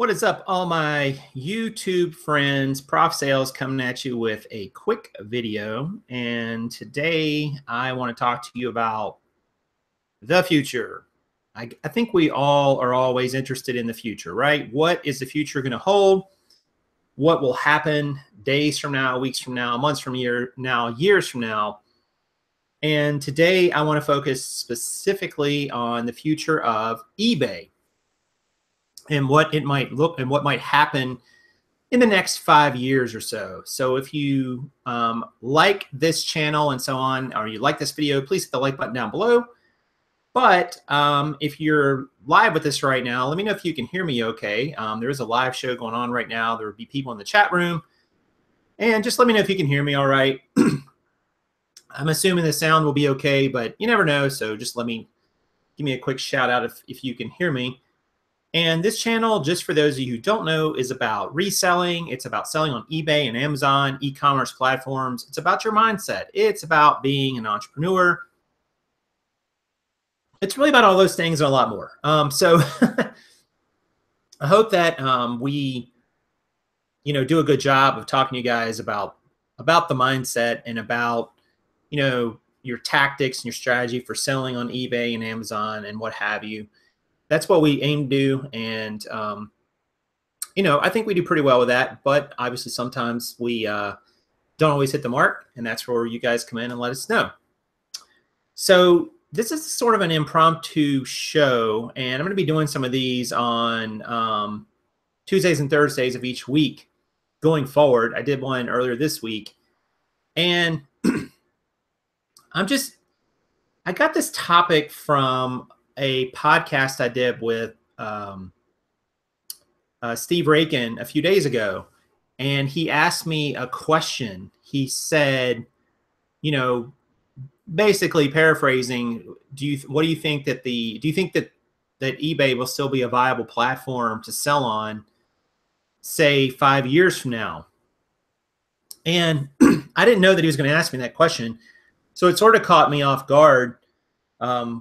What is up, all my YouTube friends? Prof Sales coming at you with a quick video. And today I want to talk to you about the future. I think we all are always interested in the future, right? What is the future going to hold? What will happen days from now, weeks from now, months from now, years from now? And today I want to focus specifically on the future of eBay and what it might look and what might happen in the next 5 years or so. So if you like this channel and so on, or you like this video, please hit the like button down below. But if you're live with this right now, let me know if you can hear me okay. There is a live show going on right now. There will be people in the chat room. And just let me know if you can hear me all right. I'm assuming the sound will be okay, but you never know. So just give me a quick shout out if you can hear me. And this channel, just for those of you who don't know, is about reselling. It's about selling on eBay and Amazon, e-commerce platforms. It's about your mindset. It's about being an entrepreneur. It's really about all those things and a lot more. So I hope that we, do a good job of talking to you guys about the mindset and about, your tactics and your strategy for selling on eBay and Amazon and what have you. That's what we aim to do. And, I think we do pretty well with that. But obviously, sometimes we don't always hit the mark. And that's where you guys come in and let us know. So this is sort of an impromptu show. And I'm going to be doing some of these on Tuesdays and Thursdays of each week going forward. I did one earlier this week. And I got this topic from a podcast I did with Steve Raiken a few days ago, and he asked me a question. He said, basically paraphrasing, do you think that eBay will still be a viable platform to sell on, say 5 years from now? And I didn't know that he was going to ask me that question, so it sort of caught me off guard,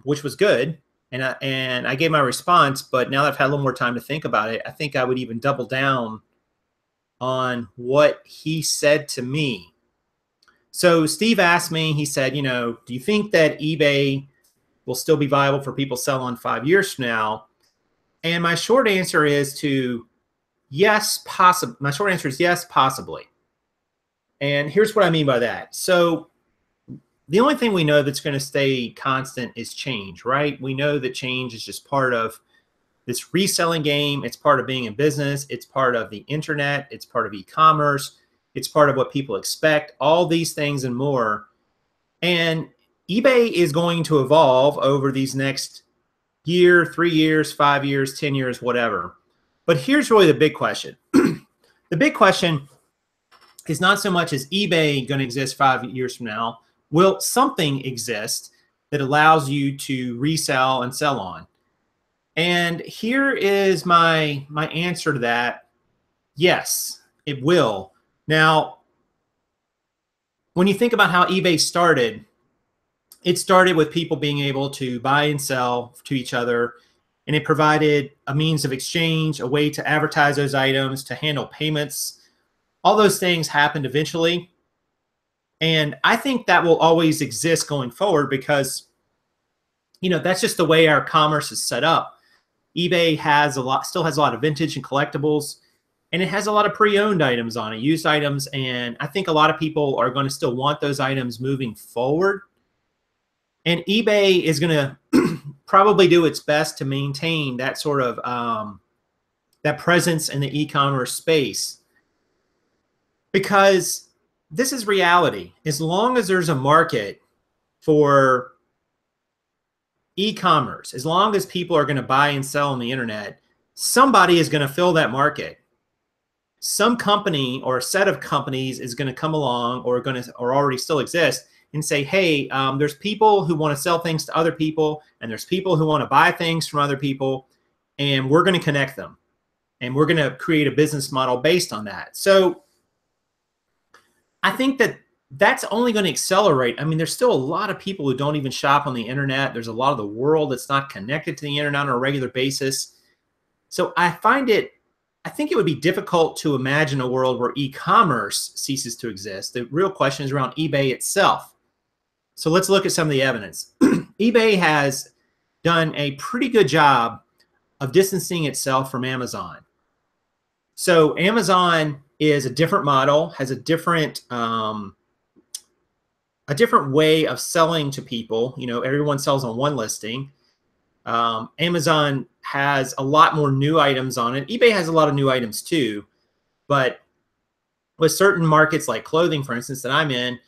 which was good. And I gave my response, but now that I've had a little more time to think about it, I think I would even double down on what he said to me. So Steve asked me, he said, do you think that eBay will still be viable for people to sell on 5 years from now? And my short answer is yes, possibly. My short answer is yes, possibly. And here's what I mean by that. So the only thing we know that's going to stay constant is change, right? We know that change is just part of this reselling game. It's part of being in business. It's part of the internet. It's part of e-commerce. It's part of what people expect, all these things and more. And eBay is going to evolve over these next year, 3 years, 5 years, 10 years, whatever. But here's really the big question. The big question is not so much, is eBay going to exist 5 years from now? Will something exist that allows you to resell and sell on? And here is my answer to that. Yes, it will. Now, when you think about how eBay started, it started with people being able to buy and sell to each other, and it provided a means of exchange, a way to advertise those items, to handle payments. All those things happened eventually. And I think that will always exist going forward because, that's just the way our commerce is set up. eBay still has a lot of vintage and collectibles, and it has a lot of pre-owned items on it, used items. And I think a lot of people are going to still want those items moving forward. And eBay is going to probably do its best to maintain that sort of that presence in the e-commerce space, because this is reality. As long as there's a market for e-commerce, as long as people are going to buy and sell on the internet, somebody is going to fill that market. Some company or a set of companies is going to come along, or already still exist, and say, hey, there's people who want to sell things to other people, and there's people who want to buy things from other people, and we're going to connect them, and we're going to create a business model based on that. So I think that that's only going to accelerate. I mean, there's still a lot of people who don't even shop on the internet. There's a lot of the world that's not connected to the internet on a regular basis. So I find it think it would be difficult to imagine a world where e-commerce ceases to exist. The real question is around eBay itself. So let's look at some of the evidence. eBay has done a pretty good job of distancing itself from Amazon. So Amazon is a different model, has a different way of selling to people. You know, everyone sells on one listing. Amazon has a lot more new items on it. eBay has a lot of new items too, but with certain markets like clothing, for instance, that I'm in,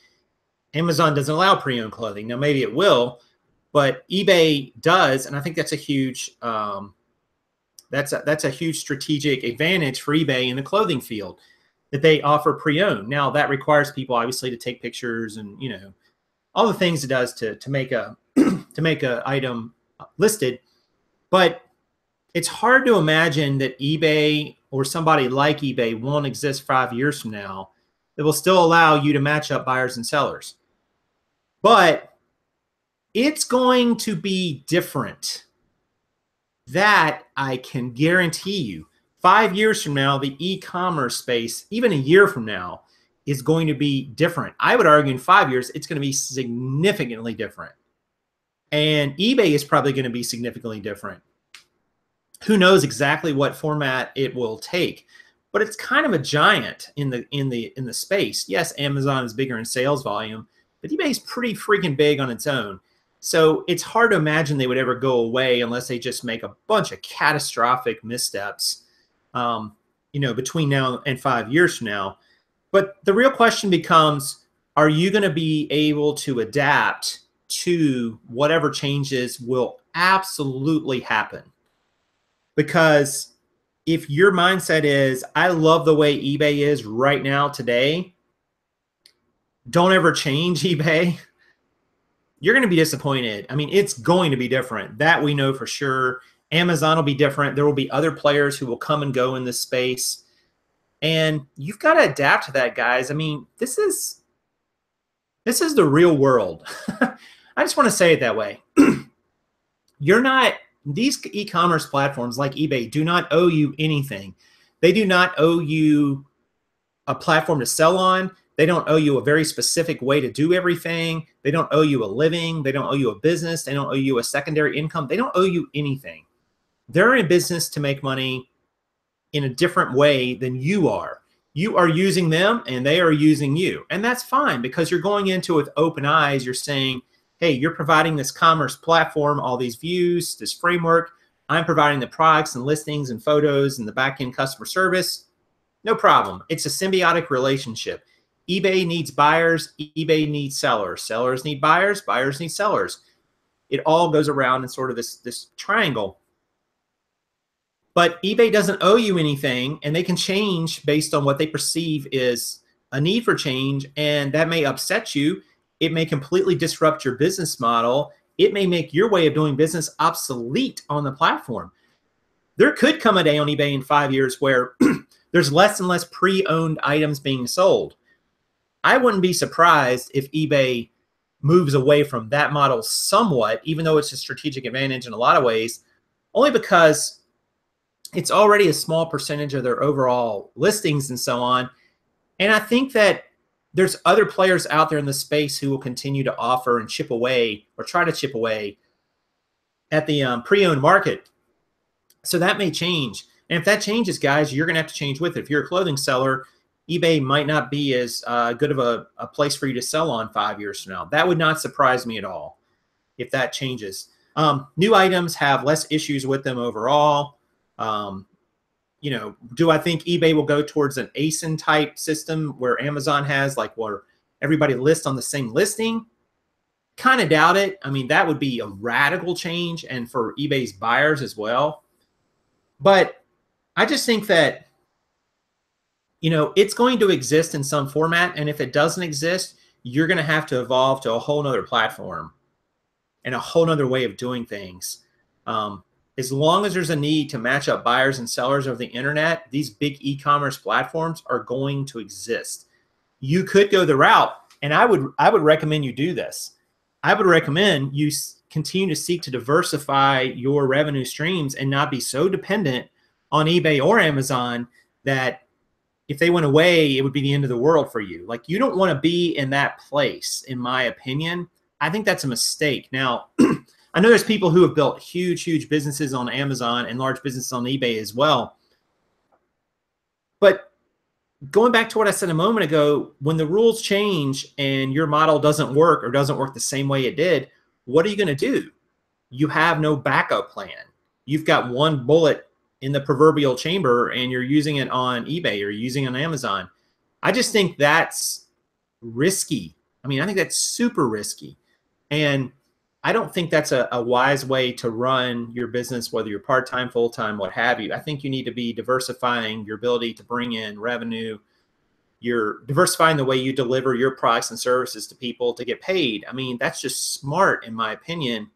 Amazon doesn't allow pre-owned clothing. Now maybe it will, but eBay does, and I think that's a huge that's a huge strategic advantage for eBay in the clothing field, that they offer pre-owned. Now that requires people obviously to take pictures and, you know, all the things it does to make a to make a item listed. But it's hard to imagine that eBay or somebody like eBay won't exist 5 years from now. It will still allow you to match up buyers and sellers. But it's going to be different. That I can guarantee you. 5 years from now, the e-commerce space, even a year from now, is going to be different. I would argue in 5 years, it's going to be significantly different. And eBay is probably going to be significantly different. Who knows exactly what format it will take, but it's kind of a giant in the space. Yes, Amazon is bigger in sales volume, but eBay is pretty freaking big on its own. So it's hard to imagine they would ever go away unless they just make a bunch of catastrophic missteps, you know, between now and 5 years from now. But the real question becomes, are you going to be able to adapt to whatever changes will absolutely happen? Because if your mindset is, I love the way eBay is right now today, don't ever change eBay, you're going to be disappointed. I mean, it's going to be different. That we know for sure. Amazon will be different. There will be other players who will come and go in this space. And you've got to adapt to that, guys. I mean, this is the real world. I just want to say it that way. These e-commerce platforms like eBay do not owe you anything. They do not owe you a platform to sell on. They don't owe you a very specific way to do everything. They don't owe you a living. They don't owe you a business. They don't owe you a secondary income. They don't owe you anything. They're in business to make money in a different way than you are. You are using them and they are using you. And that's fine, because you're going into it with open eyes. You're saying, hey, you're providing this commerce platform, all these views, this framework. I'm providing the products and listings and photos and the back-end customer service. No problem. It's a symbiotic relationship. eBay needs buyers, eBay needs sellers. Sellers need buyers, buyers need sellers. It all goes around in sort of this triangle. But eBay doesn't owe you anything, and they can change based on what they perceive is a need for change, and that may upset you. It may completely disrupt your business model. It may make your way of doing business obsolete on the platform. There could come a day on eBay in 5 years where there's less and less pre-owned items being sold. I wouldn't be surprised if eBay moves away from that model somewhat, even though it's a strategic advantage in a lot of ways, only because it's already a small percentage of their overall listings and so on. And I think that there's other players out there in the space who will continue to offer and chip away, or try to chip away at the pre-owned market. So that may change. And if that changes, guys, you're going to have to change with it. If you're a clothing seller, eBay might not be as good of a place for you to sell on 5 years from now. That would not surprise me at all if that changes. New items have less issues with them overall. You know, do I think eBay will go towards an ASIN type system where Amazon has, like where everybody lists on the same listing? Kind of doubt it. I mean, that would be a radical change, and for eBay's buyers as well. But I just think that, you know, it's going to exist in some format. And if it doesn't exist, you're going to have to evolve to a whole nother platform and a whole nother way of doing things. As long as there's a need to match up buyers and sellers over the internet, these big e-commerce platforms are going to exist. You could go the route, and I would recommend you do this. I would recommend you continue to seek to diversify your revenue streams and not be so dependent on eBay or Amazon that if they went away, it would be the end of the world for you. Like, you don't want to be in that place, in my opinion. I think that's a mistake. Now, I know there's people who have built huge, huge businesses on Amazon and large businesses on eBay as well. But going back to what I said a moment ago, when the rules change and your model doesn't work or doesn't work the same way it did, what are you going to do? You have no backup plan. You've got one bullet in the proverbial chamber and you're using it on eBay or using it on Amazon. I just think that's risky. I mean, I think that's super risky. And I don't think that's a wise way to run your business, whether you're part-time, full-time, what have you. I think you need to be diversifying your ability to bring in revenue. You're diversifying the way you deliver your products and services to people to get paid. I mean, that's just smart, in my opinion.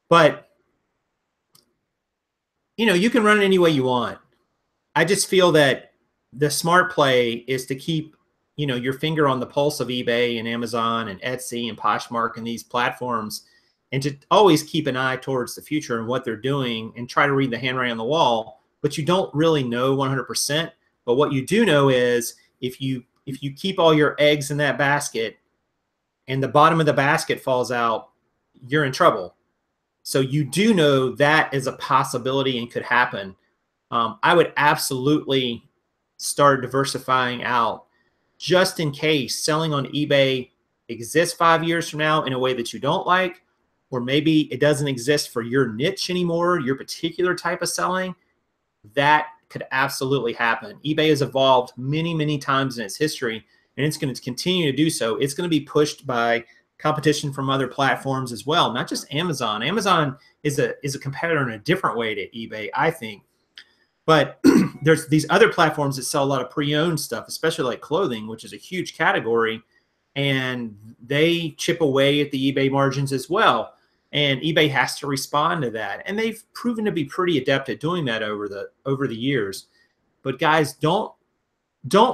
But, you know, you can run it any way you want. I just feel that the smart play is to keep, you know, your finger on the pulse of eBay and Amazon and Etsy and Poshmark and these platforms, and to always keep an eye towards the future and what they're doing and try to read the handwriting on the wall. But you don't really know 100%. But what you do know is if you keep all your eggs in that basket and the bottom of the basket falls out, you're in trouble. So you do know that is a possibility and could happen. I would absolutely start diversifying out just in case selling on eBay exists 5 years from now in a way that you don't like, or maybe it doesn't exist for your niche anymore, your particular type of selling. That could absolutely happen. eBay has evolved many, many times in its history, and it's going to continue to do so. It's going to be pushed by competition from other platforms as well, not just Amazon. Amazon is a competitor in a different way to eBay, I think. But there's these other platforms that sell a lot of pre-owned stuff, especially like clothing, which is a huge category, and they chip away at the eBay margins as well. And eBay has to respond to that. And they've proven to be pretty adept at doing that over the years. But guys, don't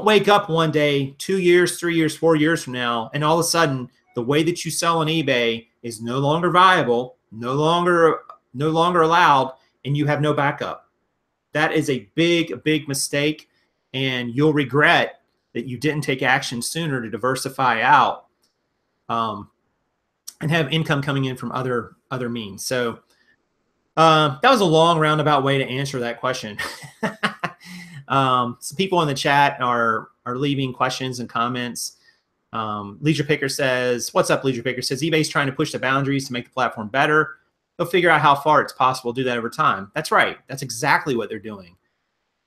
wake up one day, 2 years, 3 years, 4 years from now, and all of a sudden the way that you sell on eBay is no longer viable, no longer allowed, and you have no backup. That is a big, big mistake, and you'll regret that you didn't take action sooner to diversify out. And have income coming in from other means. So that was a long roundabout way to answer that question. Some people in the chat are leaving questions and comments. Leisure Picker says, what's up, Leisure Picker? Says, eBay's trying to push the boundaries to make the platform better. They'll figure out how far it's possible to do that over time. That's right. That's exactly what they're doing.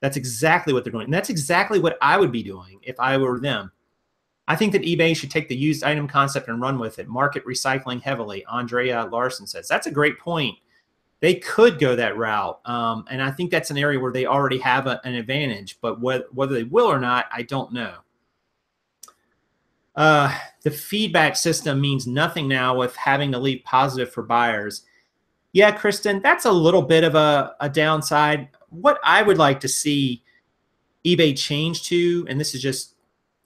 That's exactly what they're doing. And that's exactly what I would be doing if I were them. I think that eBay should take the used item concept and run with it. Market recycling heavily. Andrea Larson says, that's a great point. They could go that route. And I think that's an area where they already have an advantage. But whether they will or not, I don't know. The feedback system means nothing now with having to leave positive for buyers. Yeah, Kristen, that's a little bit of a downside. What I would like to see eBay change to, and this is just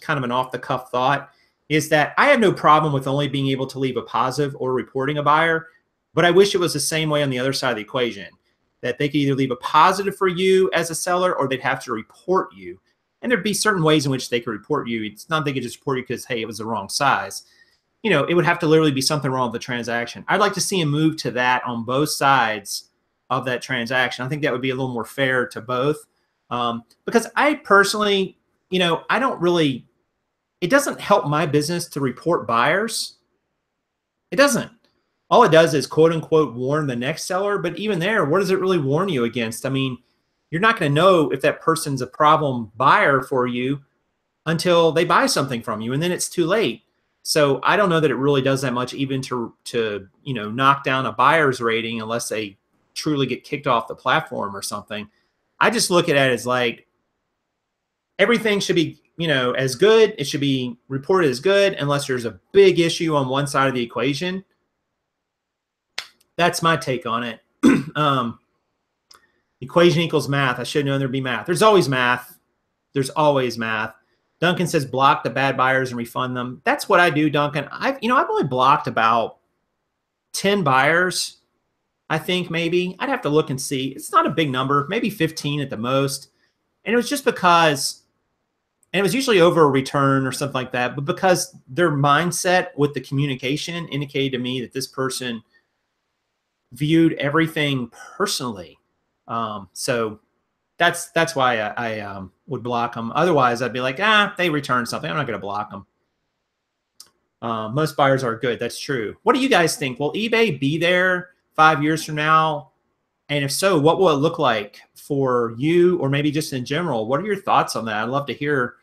kind of an off-the-cuff thought, is that I have no problem with only being able to leave a positive or reporting a buyer, but I wish it was the same way on the other side of the equation, that they could either leave a positive for you as a seller or they'd have to report you. And there'd be certain ways in which they could report you. It's not they could just report you because, hey, it was the wrong size. You know, it would have to literally be something wrong with the transaction. I'd like to see a move to that on both sides of that transaction. I think that would be a little more fair to both. Because I personally, you know, I don't really, it doesn't help my business to report buyers. It doesn't. All it does is quote unquote warn the next seller. But even there, what does it really warn you against? I mean, you're not going to know if that person's a problem buyer for you until they buy something from you, and then it's too late. So I don't know that it really does that much even to you know, knock down a buyer's rating unless they truly get kicked off the platform or something. I just look at it as like everything should be, you know, as good. It should be reported as good unless there's a big issue on one side of the equation. That's my take on it. Equation equals math. I should know there'd be math. There's always math. There's always math. Duncan says block the bad buyers and refund them. That's what I do, Duncan. I've only blocked about 10 buyers I think maybe. I'd have to look and see. It's not a big number, maybe 15 at the most. And it was just because, and it was usually over a return or something like that, but because their mindset with the communication indicated to me that this person viewed everything personally. So that's why I would block them. Otherwise, I'd be like, they returned something. I'm not going to block them. Most buyers are good. That's true. What do you guys think? Will eBay be there 5 years from now? And if so, what will it look like for you, or maybe just in general? What are your thoughts on that? I'd love to hear,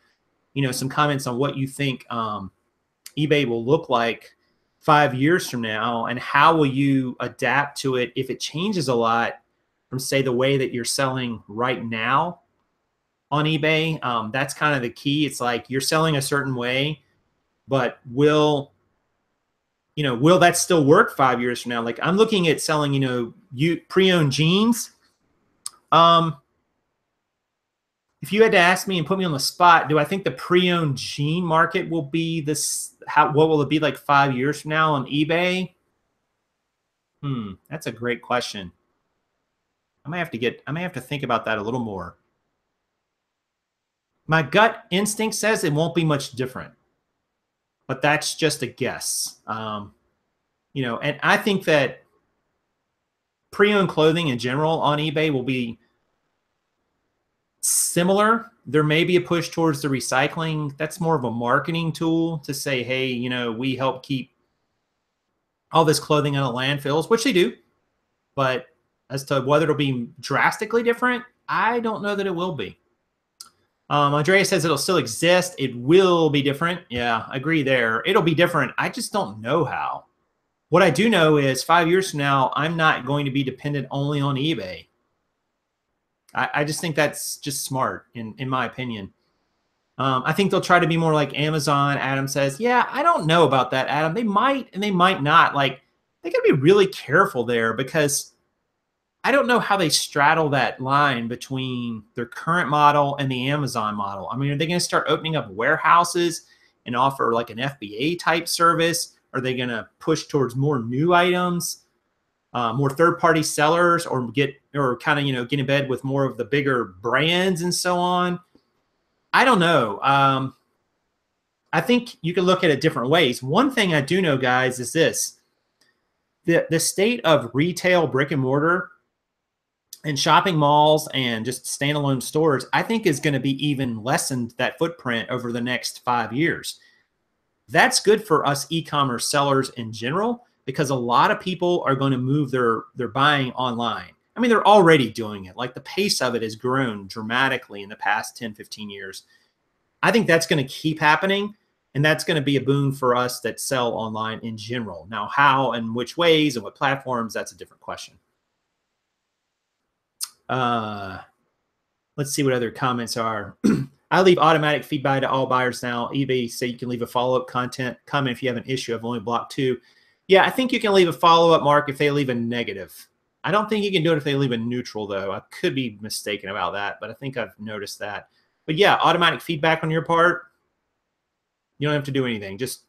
some comments on what you think eBay will look like 5 years from now, and how will you adapt to it if it changes a lot from, say, the way that you're selling right now on eBay. That's kind of the key. It's like you're selling a certain way, but will that still work 5 years from now? Like I'm looking at selling, pre-owned jeans. If you had to ask me and put me on the spot, do I think the pre-owned jean market will be this? What will it be like 5 years from now on eBay? That's a great question. I may have to think about that a little more. My gut instinct says it won't be much different, but that's just a guess. And I think that pre-owned clothing in general on eBay will be similar. There may be a push towards the recycling. That's more of a marketing tool to say, hey, we help keep all this clothing out of landfills, which they do. But as to whether it'll be drastically different, I don't know that it will be. Andrea says it'll still exist. It will be different. Yeah, I agree there. It'll be different. I just don't know how. What I do know is 5 years from now, I'm not going to be dependent only on eBay. I just think that's just smart, in my opinion. I think they'll try to be more like Amazon. Adam says, yeah, I don't know about that, Adam. They might and they might not. Like, they got to be really careful there, because I don't know how they straddle that line between their current model and the Amazon model. I mean, are they going to start opening up warehouses and offer like an FBA type service? Are they going to push towards more new items, more third-party sellers, or get in bed with more of the bigger brands and so on? I don't know. I think you can look at it different ways. One thing I do know, guys, is this. The state of retail brick and mortar and shopping malls and just standalone stores, I think is going to be even lessened, that footprint, over the next 5 years. That's good for us e-commerce sellers in general, because a lot of people are going to move their buying online. I mean, they're already doing it. Like, the pace of it has grown dramatically in the past 10, 15 years. I think that's going to keep happening, and that's going to be a boon for us that sell online in general. Now, how and which ways and what platforms, that's a different question. Let's see what other comments are. I leave automatic feedback to all buyers now. eBay say you can leave a follow-up comment if you have an issue. I've only blocked 2. Yeah, I think you can leave a follow-up, Mark, if they leave a negative. I don't think you can do it if they leave a neutral, though. I could be mistaken about that, but I think I've noticed that. But yeah, automatic feedback on your part. You don't have to do anything. Just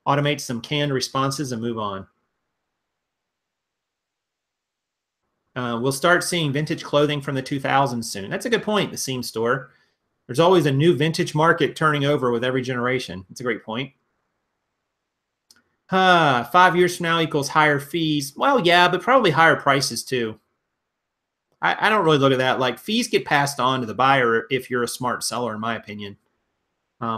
automate some canned responses and move on. We'll start seeing vintage clothing from the 2000s soon. That's a good point, the Seam Store. There's always a new vintage market turning over with every generation. That's a great point. 5 years from now equals higher fees. Well, yeah, but probably higher prices too. I don't really look at that. Like, fees get passed on to the buyer if you're a smart seller, in my opinion,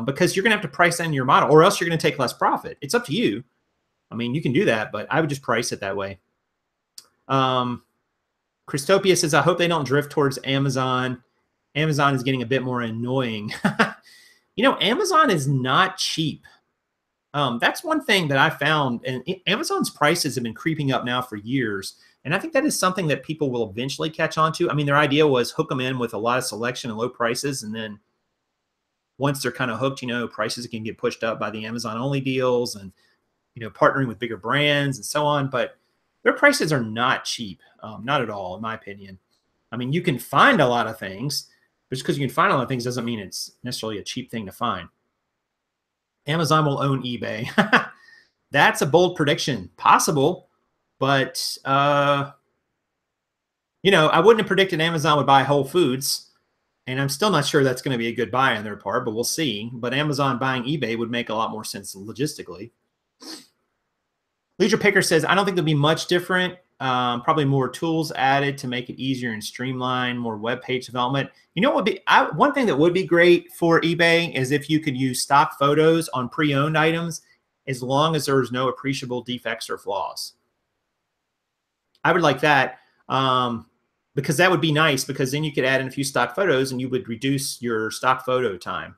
because you're going to have to price in your model, or else you're going to take less profit. It's up to you. I mean, you can do that, but I would just price it that way. Christopia says, I hope they don't drift towards Amazon. Amazon is getting a bit more annoying. Amazon is not cheap. That's one thing that I found, and Amazon's prices have been creeping up now for years. And I think that is something that people will eventually catch on to. I mean, their idea was hook them in with a lot of selection and low prices. And then once they're kind of hooked, prices can get pushed up by the Amazon only deals and, partnering with bigger brands and so on. But their prices are not cheap. Not at all, in my opinion. I mean, you can find a lot of things, but just because you can find a lot of things doesn't mean it's necessarily a cheap thing to find. Amazon will own eBay. That's a bold prediction. Possible, But, you know, I wouldn't have predicted Amazon would buy Whole Foods. And I'm still not sure that's going to be a good buy on their part, but we'll see. But Amazon buying eBay would make a lot more sense logistically. Leisure Picker says, I don't think there'll be much different. Probably more tools added to make it easier and streamline, more web page development. You know what would be one thing that would be great for eBay is if you could use stock photos on pre-owned items as long as there's no appreciable defects or flaws. I would like that because that would be nice, because then you could add in a few stock photos and you would reduce your stock photo time.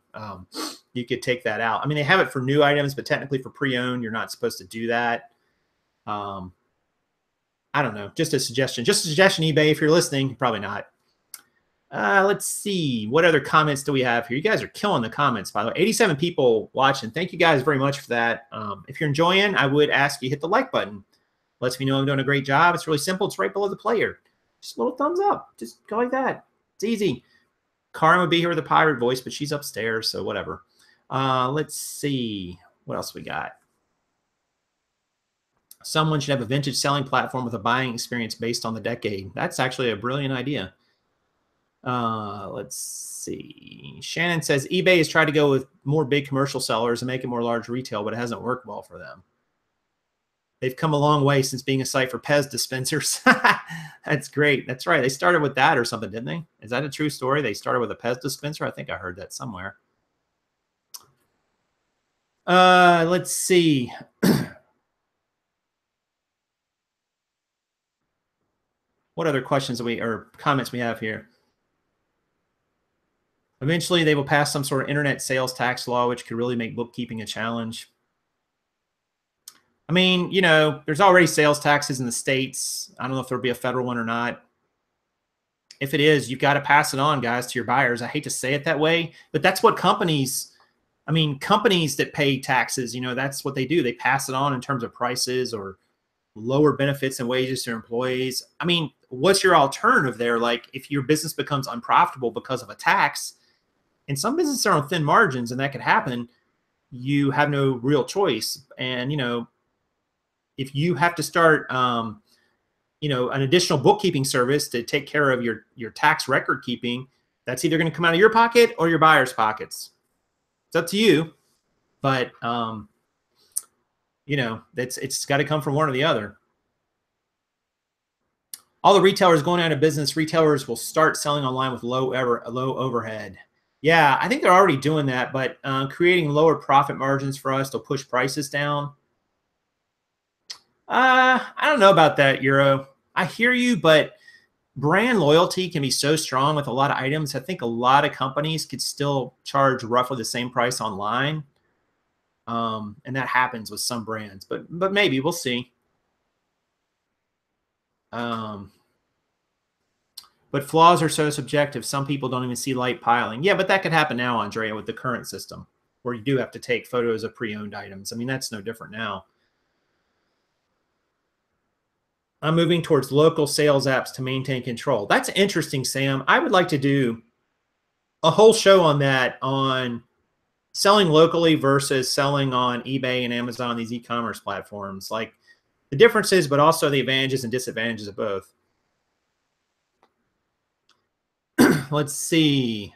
You could take that out. I mean, they have it for new items, but technically for pre-owned, you're not supposed to do that. I don't know. Just a suggestion. Just a suggestion, eBay. If you're listening, probably not. Let's see. What other comments do we have here? You guys are killing the comments, by the way. 87 people watching. Thank you guys very much for that. If you're enjoying, I would ask you hit the like button. Lets me know I'm doing a great job. It's really simple. It's right below the player. Just a little thumbs up. Just go like that. It's easy. Kaaren would be here with a pirate voice, but she's upstairs, so whatever. Let's see. What else we got? Someone should have a vintage selling platform with a buying experience based on the decade. That's actually a brilliant idea. Let's see. Shannon says eBay has tried to go with more big commercial sellers and make it more large retail, but it hasn't worked well for them. They've come a long way since being a site for Pez dispensers. That's great. That's right. They started with that or something, didn't they? Is that a true story? They started with a Pez dispenser? I think I heard that somewhere. Let's see. What other questions or comments we have here? Eventually, they will pass some sort of internet sales tax law, which could really make bookkeeping a challenge. I mean, you know, there's already sales taxes in the States. I don't know if there'll be a federal one or not. If it is, you've got to pass it on, guys, to your buyers. I hate to say it that way, but that's what companies that pay taxes, you know, that's what they do. They pass it on in terms of prices or lower benefits and wages to employees. I mean, what's your alternative there? Like, if your business becomes unprofitable because of a tax, and some businesses are on thin margins, and that could happen, you have no real choice. And, you know, if you have to start, you know, an additional bookkeeping service to take care of your tax record keeping, that's either going to come out of your pocket or your buyer's pockets. It's up to you, but you know, it's got to come from one or the other. All the retailers going out of business, retailers will start selling online with low overhead. Yeah, I think they're already doing that, but creating lower profit margins for us to push prices down. I don't know about that, Euro. I hear you, but brand loyalty can be so strong with a lot of items. I think a lot of companies could still charge roughly the same price online. And that happens with some brands, but maybe we'll see. But flaws are so subjective. Some people don't even see light piling. Yeah, but that could happen now, Andrea, with the current system where you do have to take photos of pre-owned items. I mean, that's no different now. I'm moving towards local sales apps to maintain control. That's interesting, Sam. I would like to do a whole show on that, on selling locally versus selling on eBay and Amazon, these e-commerce platforms, like the differences, but also the advantages and disadvantages of both. Let's see.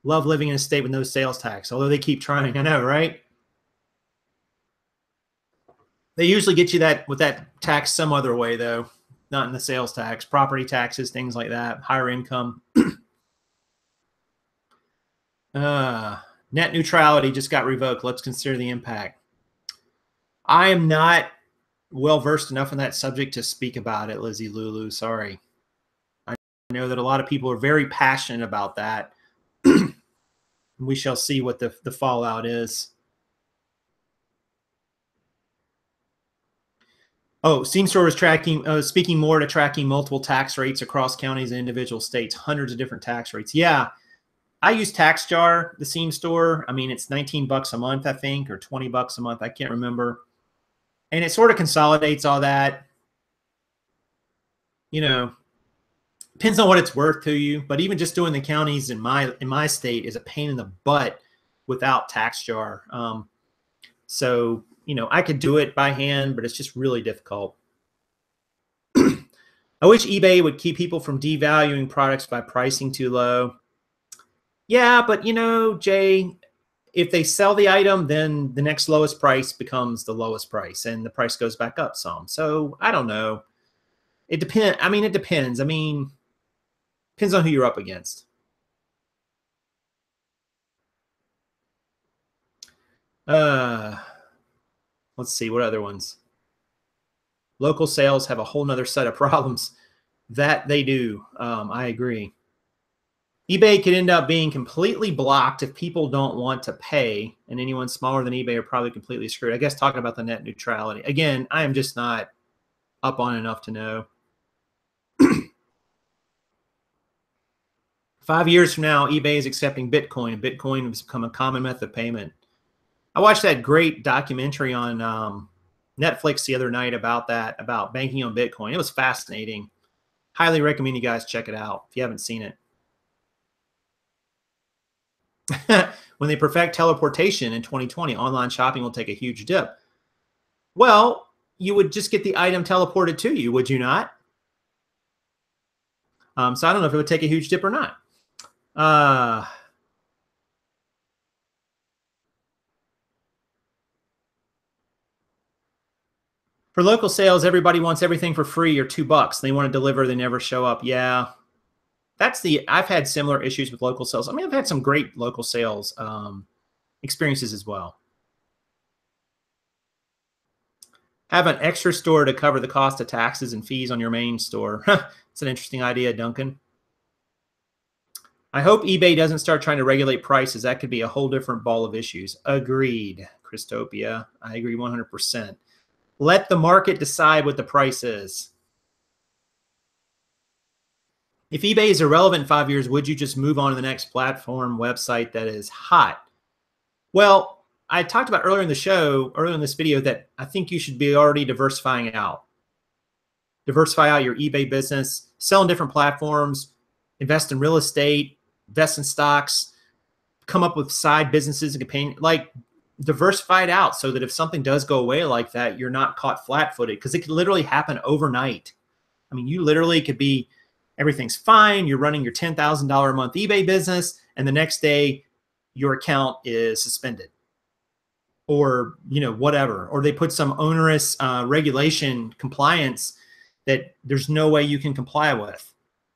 Love living in a state with no sales tax, although they keep trying. I know, right? They usually get you that with that tax some other way, though, not in the sales tax, property taxes, things like that, higher income. Net neutrality just got revoked. Let's consider the impact. I am not well-versed enough in that subject to speak about it, Lizzie Lulu. Sorry. I know that a lot of people are very passionate about that. We shall see what the fallout is. Oh, Seamstore is tracking, speaking more to tracking multiple tax rates across counties and individual states, hundreds of different tax rates. Yeah, I use TaxJar, the Seamstore. I mean, it's 19 bucks a month, I think, or 20 bucks a month. I can't remember. And it sort of consolidates all that. You know, depends on what it's worth to you. But even just doing the counties in my state is a pain in the butt without TaxJar. So, you know, I could do it by hand, but it's just really difficult. I wish eBay would keep people from devaluing products by pricing too low. Yeah, but you know, Jay, if they sell the item, then the next lowest price becomes the lowest price and the price goes back up some. So I don't know. It depends. I mean, it depends. I mean, depends on who you're up against. Let's see what other ones. Local sales have a whole nother set of problems. That they do. I agree. eBay could end up being completely blocked if people don't want to pay, and anyone smaller than eBay are probably completely screwed. I guess talking about the net neutrality. Again, I am just not up on enough to know. 5 years from now, eBay is accepting Bitcoin, and Bitcoin has become a common method of payment. I watched that great documentary on Netflix the other night about that, about banking on Bitcoin. It was fascinating. Highly recommend you guys check it out if you haven't seen it. When they perfect teleportation in 2020, online shopping will take a huge dip. Well, you would just get the item teleported to you, would you not? So I don't know if it would take a huge dip or not. For local sales, everybody wants everything for free or $2. They want to deliver, they never show up. Yeah, I've had similar issues with local sales. I mean, I've had some great local sales experiences as well. Have an extra store to cover the cost of taxes and fees on your main store. It's an interesting idea, Duncan. I hope eBay doesn't start trying to regulate prices. That could be a whole different ball of issues. Agreed, Christopia. I agree 100%. Let the market decide what the price is. If eBay is irrelevant in 5 years, would you just move on to the next platform website that is hot? Well, I talked about earlier in the show, earlier in this video, that I think you should be already diversifying out. Diversify out your eBay business, sell on different platforms, invest in real estate, invest in stocks, come up with side businesses and companion, like diversify it out so that if something does go away like that, you're not caught flat-footed, because it could literally happen overnight. I mean, you literally could be, everything's fine, you're running your $10,000 a month eBay business, and the next day your account is suspended, or you know, whatever, or they put some onerous regulation compliance that there's no way you can comply with.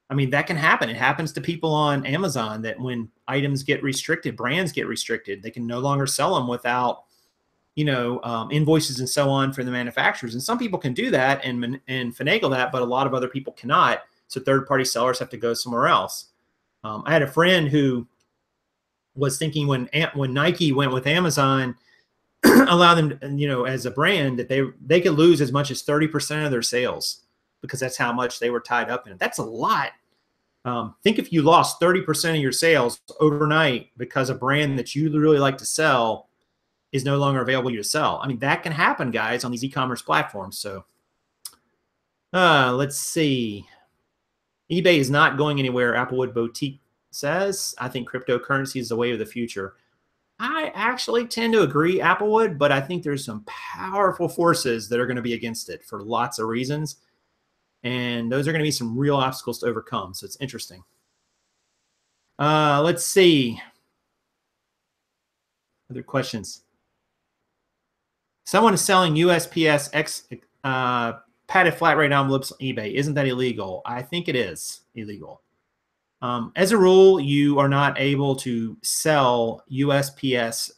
I mean, that can happen. It happens to people on Amazon, that when items get restricted, brands get restricted, they can no longer sell them without, you know, invoices and so on for the manufacturers. And some people can do that and finagle that, but a lot of other people cannot. So third-party sellers have to go somewhere else. I had a friend who was thinking when Nike went with Amazon, allow them, you know, as a brand, that they could lose as much as 30% of their sales, because that's how much they were tied up in it. That's a lot. Think if you lost 30% of your sales overnight because a brand that you really like to sell is no longer available to sell. I mean, that can happen, guys, on these e-commerce platforms. So let's see. eBay is not going anywhere, Applewood Boutique says. I think cryptocurrency is the way of the future. I actually tend to agree, Applewood, but I think there's some powerful forces that are going to be against it for lots of reasons. And those are going to be some real obstacles to overcome. So it's interesting. Let's see. Other questions. Someone is selling USPS padded flat rate envelopes on eBay. Isn't that illegal? I think it is illegal. As a rule, you are not able to sell USPS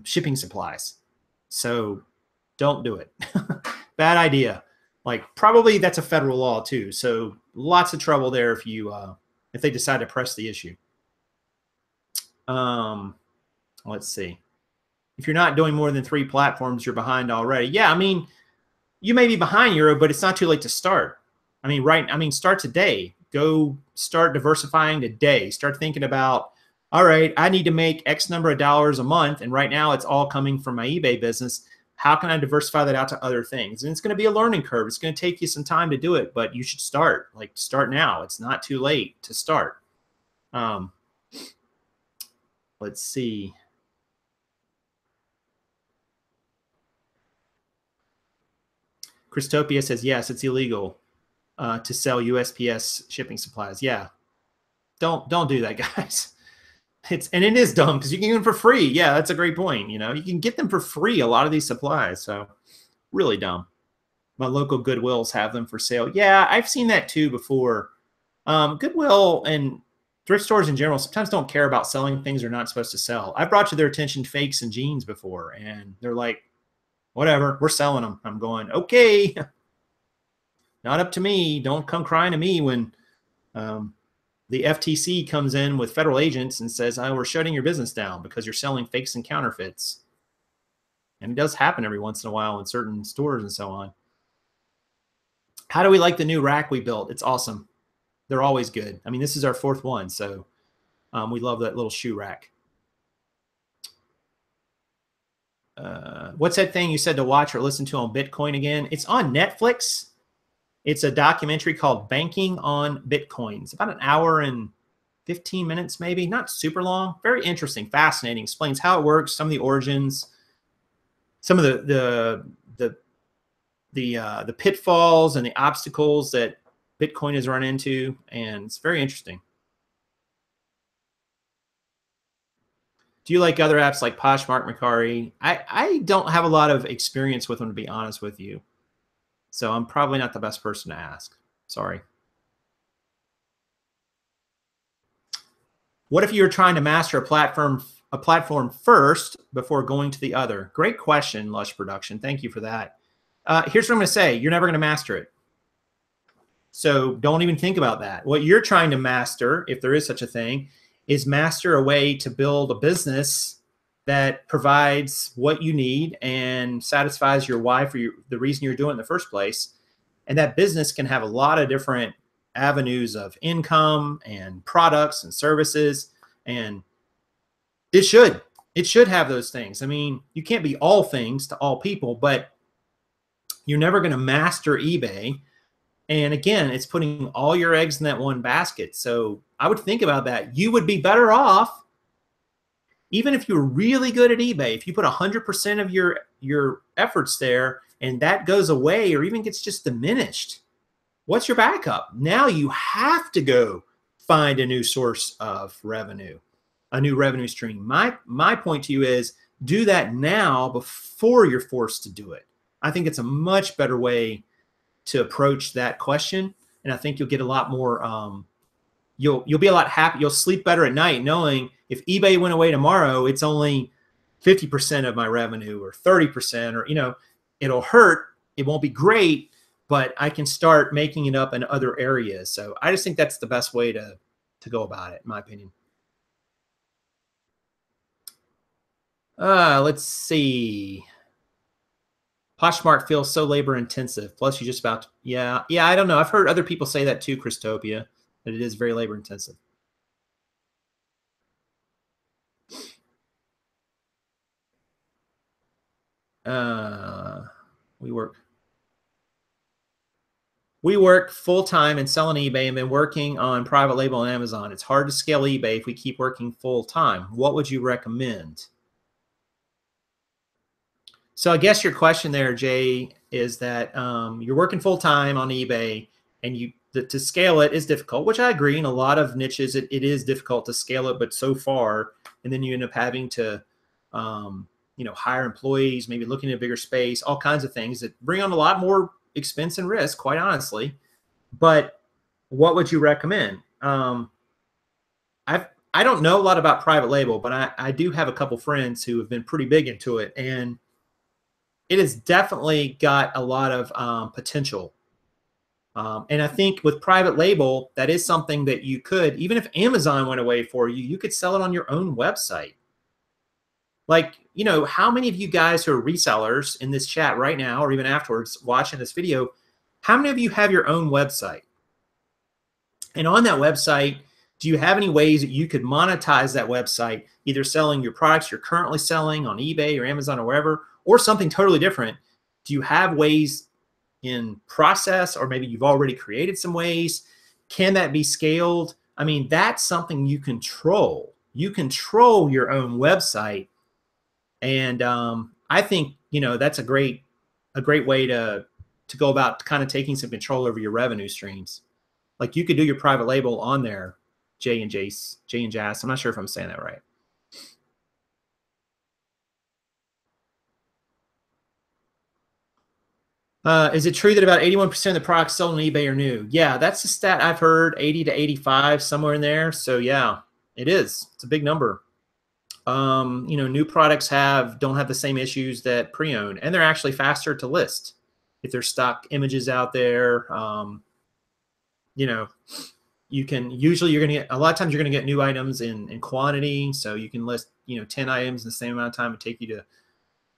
shipping supplies. So don't do it. Bad idea. Like, probably that's a federal law too. So lots of trouble there if you if they decide to press the issue. Let's see. If you're not doing more than 3 platforms, you're behind already. Yeah, I mean, you may be behind Euro, but it's not too late to start. I mean, start today. Go start diversifying today. Start thinking about, all right, I need to make X number of dollars a month, and right now it's all coming from my eBay business. How can I diversify that out to other things? And it's going to be a learning curve. It's going to take you some time to do it, but you should start. Like, start now. It's not too late to start. Let's see. Christopia says, yes, it's illegal. to sell USPS shipping supplies. Yeah, don't do that, guys. And it is dumb because you can get them for free. Yeah, that's a great point. You know, you can get them for free, a lot of these supplies. So really dumb. My local Goodwills have them for sale. Yeah, I've seen that too before. Goodwill and thrift stores in general sometimes don't care about selling things they're not supposed to sell. I've brought to their attention fakes and jeans before, and they're like, whatever, we're selling them. I'm going, okay, not up to me. Don't come crying to me when the FTC comes in with federal agents and says, oh, we're shutting your business down because you're selling fakes and counterfeits. And it does happen every once in a while in certain stores and so on. How do we like the new rack we built? It's awesome. They're always good. I mean, this is our 4th one, so we love that little shoe rack. What's that thing you said to watch or listen to on Bitcoin again? It's on Netflix. It's a documentary called Banking on Bitcoin. It's about an hour and 15 minutes, maybe. Not super long. Very interesting, fascinating. Explains how it works, some of the origins, some of the pitfalls and the obstacles that Bitcoin has run into, and it's very interesting. Do you like other apps like Poshmark, Mercari? I don't have a lot of experience with them, to be honest with you. So I'm probably not the best person to ask. Sorry. What if you're trying to master a platform first before going to the other? Great question, Lush Production. Thank you for that. Here's what I'm going to say. You're never going to master it. So don't even think about that. What you're trying to master, if there is such a thing, is master a way to build a business that provides what you need and satisfies your why for the reason you're doing it in the first place. And that business can have a lot of different avenues of income and products and services. And it should have those things. I mean, you can't be all things to all people, but you're never going to master eBay. And again, it's putting all your eggs in that one basket. So I would think about that. You would be better off, even if you're really good at eBay, if you put 100% of your efforts there and that goes away or even gets just diminished, what's your backup? Now you have to go find a new source of revenue, a new revenue stream. My point to you is do that now before you're forced to do it. I think it's a much better way to approach that question. And I think you'll get a lot more, you'll be a lot happier. You'll sleep better at night knowing if eBay went away tomorrow, it's only 50% of my revenue or 30%, or, you know, it'll hurt. It won't be great, but I can start making it up in other areas. So I just think that's the best way to go about it, in my opinion. Let's see. Poshmark feels so labor intensive. Plus, you just about to, yeah. I don't know. I've heard other people say that too, Christopia, that it is very labor intensive. We work full time and sell on eBay and been working on private label on Amazon. It's hard to scale eBay if we keep working full time. What would you recommend? So I guess your question there, Jay, is that you're working full time on eBay, and to scale it is difficult, which I agree. In a lot of niches, it is difficult to scale it, but so far, and then you end up having to, hire employees, maybe looking at a bigger space, all kinds of things that bring on a lot more expense and risk, quite honestly. But what would you recommend? I don't know a lot about private label, but I do have a couple friends who have been pretty big into it, and it has definitely got a lot of potential. And I think with private label, that is something that you could, even if Amazon went away for you, you could sell it on your own website. Like, how many of you guys who are resellers in this chat right now, or even afterwards watching this video, how many of you have your own website? And on that website, do you have any ways that you could monetize that website, either selling your products you're currently selling on eBay or Amazon or wherever, or something totally different? Do you have ways in process, or maybe you've already created some ways? Can that be scaled? I mean, that's something you control. You control your own website. And I think, that's a great way to to go about kind of taking some control over your revenue streams. Like you could do your private label on there, J and Jas. I'm not sure if I'm saying that right. Is it true that about 81% of the products sold on eBay are new? Yeah, that's a stat I've heard, 80 to 85, somewhere in there. So yeah, it is. It's a big number. You know, new products don't have the same issues that pre-owned, and they're actually faster to list. If there's stock images out there, you know, you're going to get, a lot of times you're going to get new items in quantity. So you can list, 10 items in the same amount of time it take you to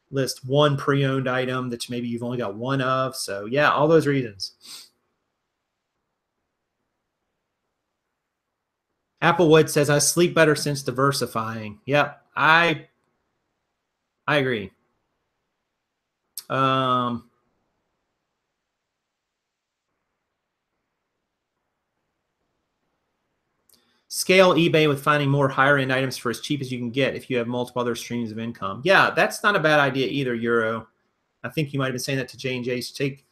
list one pre-owned item that maybe you've only got one of. So yeah, all those reasons. Applewood says, I sleep better since diversifying. Yep, I agree. Scale eBay with finding more higher end items for as cheap as you can get if you have multiple other streams of income. Yeah, that's not a bad idea either, Euro. I think you might have been saying that to J&J. Take,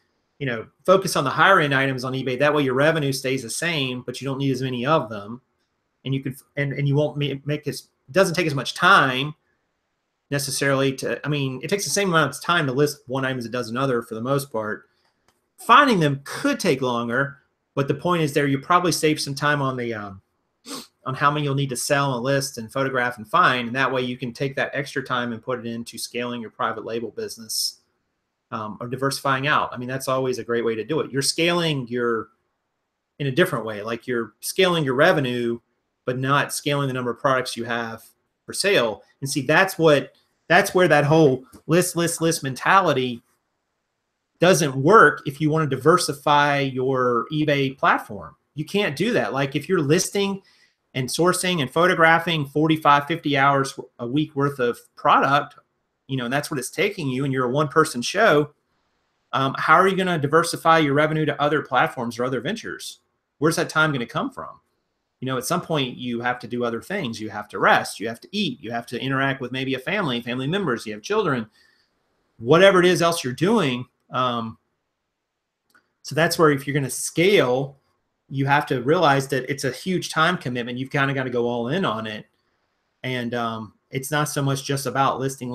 focus on the higher end items on eBay. That way your revenue stays the same, but you don't need as many of them. And you can, and you won't make it doesn't take as much time necessarily to, it takes the same amount of time to list one item as it does another for the most part. Finding them could take longer, but the point is there, you probably save some time on the, on how many you'll need to sell and list and photograph and find. And that way you can take that extra time and put it into scaling your private label business, or diversifying out. That's always a great way to do it. You're scaling in a different way. Like you're scaling your revenue, but not scaling the number of products you have for sale. And see, that's where that whole list mentality doesn't work if you want to diversify your eBay platform. You can't do that. Like if you're listing and sourcing and photographing 45, 50 hours a week worth of product, and that's what it's taking you, and you're a one-person show, how are you going to diversify your revenue to other platforms or other ventures? Where's that time going to come from? At some point you have to do other things. You have to rest, you have to eat, you have to interact with maybe a family members, you have children, whatever it is else you're doing. So that's where, if you're going to scale, you have to realize that it's a huge time commitment. You've kind of got to go all in on it. And it's not so much just about listing,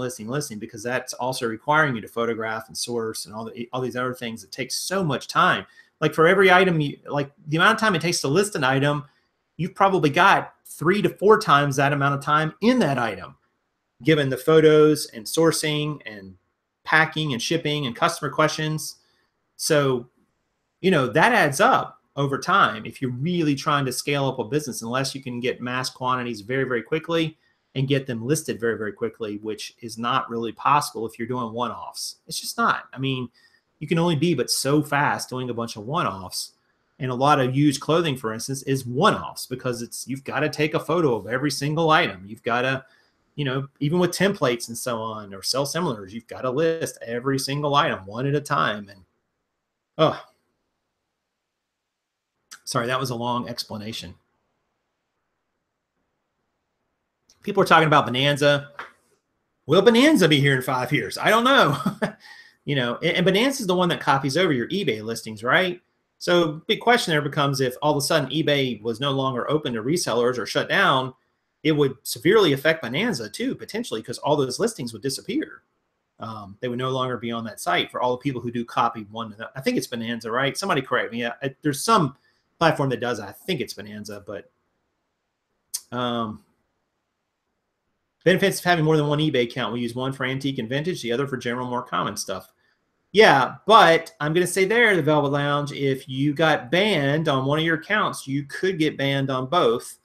because that's also requiring you to photograph and source and all these other things. It takes so much time. Like for every item, like the amount of time it takes to list an item, you've probably got 3 to 4 times that amount of time in that item, given the photos and sourcing and packing and shipping and customer questions. So, that adds up over time if you're really trying to scale up a business, unless you can get mass quantities very, very quickly and get them listed very, very quickly, which is not really possible if you're doing one-offs. It's just not. You can only be but so fast doing a bunch of one-offs. And a lot of used clothing, for instance, is one-offs, because you've got to take a photo of every single item. You've got to, even with templates and so on, or sell similars, you've got to list every single item one at a time. And sorry, that was a long explanation. People are talking about Bonanza. Will Bonanza be here in 5 years? I don't know. And Bonanza is the one that copies over your eBay listings, right? So big question there becomes, if all of a sudden eBay was no longer open to resellers or shut down, it would severely affect Bonanza too, potentially, because all those listings would disappear. They would no longer be on that site for all the people who do copy one. I think it's Bonanza, right? Somebody correct me. There's some platform that does it. I think it's Bonanza, but benefits of having more than one eBay account. We use one for antique and vintage, the other for general, more common stuff. Yeah, but I'm going to say there, the Velvet Lounge, if you got banned on one of your accounts, you could get banned on both.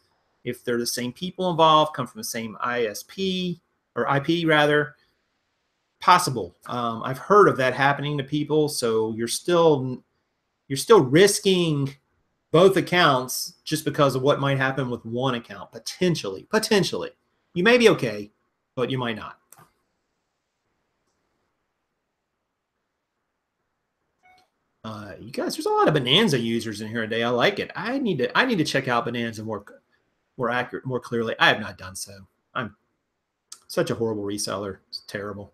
If they're the same people involved, come from the same ISP or IP rather, possible. I've heard of that happening to people. So you're still risking both accounts just because of what might happen with one account, potentially. You may be okay, but you might not. You guys, there's a lot of Bonanza users in here today. I like it. I need to check out Bonanza more accurate, more clearly. I have not done so. I'm such a horrible reseller. It's terrible.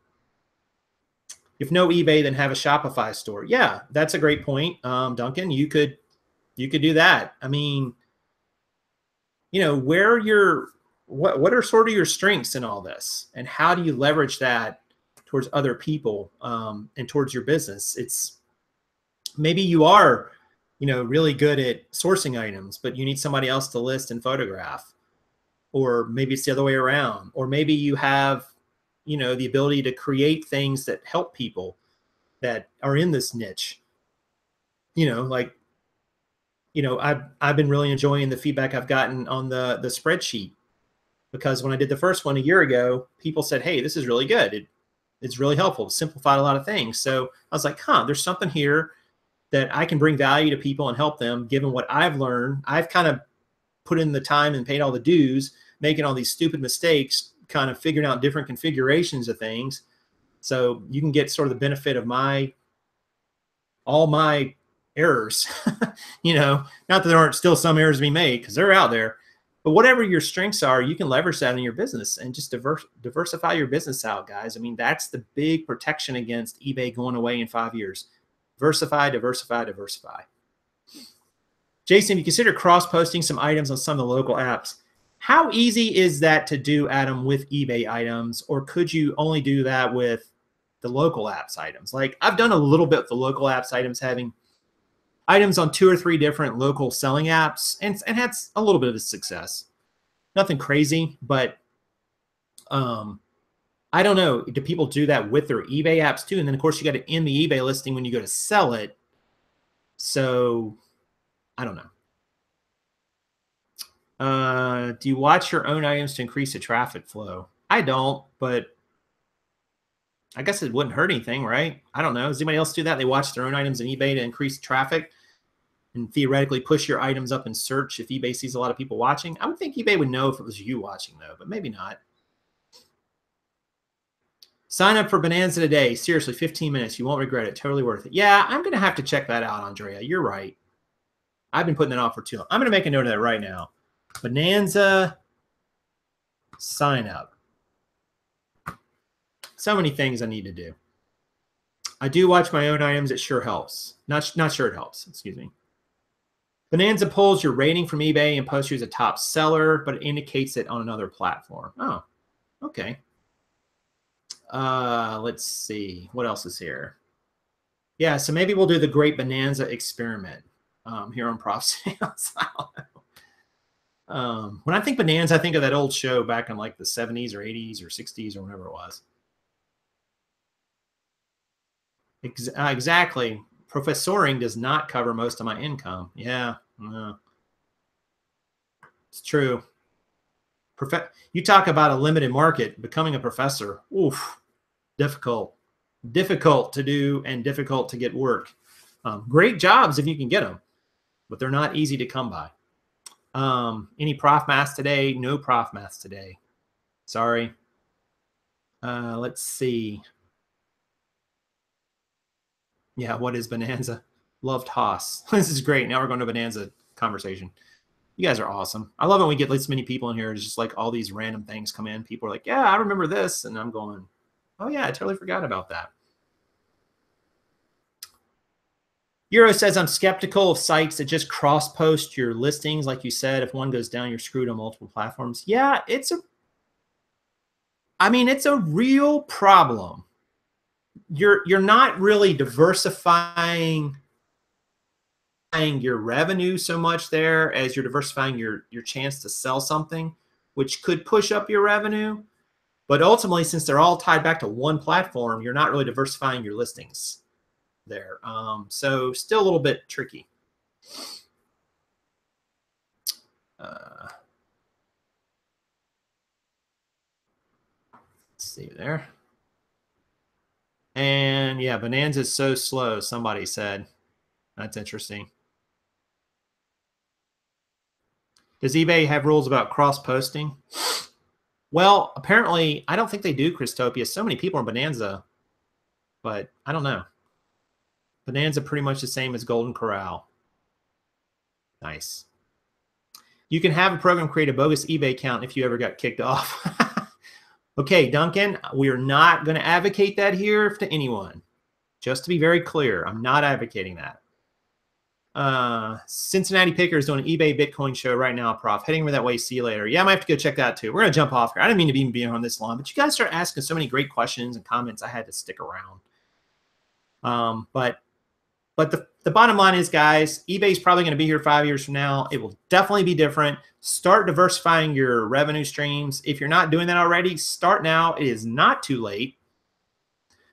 If no eBay, then have a Shopify store. Yeah, that's a great point, Duncan. You could do that. I mean, you know, where your what are sort of your strengths in all this, and how do you leverage that towards other people and towards your business? It's maybe you are, you know, really good at sourcing items, but you need somebody else to list and photograph, or maybe it's the other way around, or maybe you have, you know, the ability to create things that help people that are in this niche. You know, like, you know, I've been really enjoying the feedback I've gotten on the spreadsheet, because when I did the first one a year ago, people said, hey, this is really good. It's really helpful. It simplified a lot of things. So I was like, huh, there's something here that I can bring value to people and help them, given what I've learned. I've kind of put in the time and paid all the dues, making all these stupid mistakes, kind of figuring out different configurations of things. So you can get sort of the benefit of all my errors. You know, not that there aren't still some errors to be made, because they're out there, but whatever your strengths are, you can leverage that in your business and just diversify your business out, guys. I mean, that's the big protection against eBay going away in 5 years. Diversify, diversify, diversify. Jason, if you consider cross-posting some items on some of the local apps, how easy is that to do, Adam, with eBay items? Or could you only do that with the local apps items? Like, I've done a little bit with the local apps items, having items on 2 or 3 different local selling apps, and had a little bit of success. Nothing crazy, but I don't know. Do people do that with their eBay apps too? And then, of course, you got to end the eBay listing when you go to sell it. So I don't know. Do you watch your own items to increase the traffic flow? I don't, but I guess it wouldn't hurt anything, right? I don't know. Does anybody else do that? They watch their own items in eBay to increase traffic and theoretically push your items up in search if eBay sees a lot of people watching. I would think eBay would know if it was you watching, though, but maybe not. Sign up for Bonanza today. Seriously, 15 minutes. You won't regret it. Totally worth it. Yeah, I'm going to have to check that out, Andrea. You're right. I've been putting that off for too long. I'm going to make a note of that right now. Bonanza sign up. So many things I need to do. I do watch my own items. It sure helps. Not sure it helps. Excuse me. Bonanza pulls your rating from eBay and posts you as a top seller, but it indicates it on another platform. Oh, okay. Let's see. What else is here? Yeah, so maybe we'll do the Great Bonanza Experiment here on Prof Sales. When I think Bonanza, I think of that old show back in like the 70s or 80s or 60s or whatever it was. Exactly. Professoring does not cover most of my income. Yeah, it's true. You talk about a limited market. Becoming a professor, oof, difficult to do and difficult to get work. Great jobs if you can get them, but they're not easy to come by. Any prof maths today? No prof maths today. Sorry. Let's see. Yeah, what is Bonanza? Loved Haas. This is great. Now we're going to Bonanza conversation. You guys are awesome. I love it when we get this many people in here. It's just like all these random things come in. People are like, yeah, I remember this. And I'm going, oh, yeah, I totally forgot about that. Euro says, I'm skeptical of sites that just cross-post your listings. Like you said, if one goes down, you're screwed on multiple platforms. Yeah, it's a real problem. You're not really diversifying your revenue so much there as you're diversifying your chance to sell something, which could push up your revenue. But ultimately, since they're all tied back to one platform, you're not really diversifying your listings there. So still a little bit tricky. Let's see there. And yeah, Bonanza is so slow, somebody said. That's interesting. Does eBay have rules about cross-posting? Well, apparently, I don't think they do, Christopia. So many people on Bonanza, but I don't know. Bonanza pretty much the same as Golden Corral. Nice. You can have a program create a bogus eBay account if you ever got kicked off. Okay, Duncan, we are not going to advocate that here to anyone. Just to be very clear, I'm not advocating that. Cincinnati Picker is doing an eBay Bitcoin show right now, Prof. Heading over that way. See you later. Yeah, I might have to go check that too. We're going to jump off here. I didn't mean to even be on this long, but you guys start asking so many great questions and comments. I had to stick around. But the bottom line is, guys, eBay is probably going to be here 5 years from now. It will definitely be different. Start diversifying your revenue streams. If you're not doing that already, start now. It is not too late.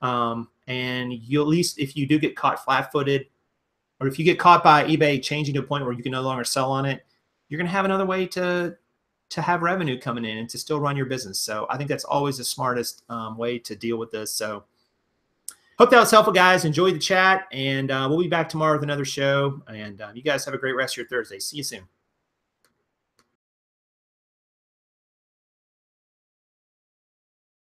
And you, at least if you do get caught flat-footed, or if you get caught by eBay changing to a point where you can no longer sell on it, you're going to have another way to have revenue coming in and to still run your business. So I think that's always the smartest way to deal with this. So hope that was helpful, guys. Enjoy the chat, and we'll be back tomorrow with another show. And you guys have a great rest of your Thursday. See you soon.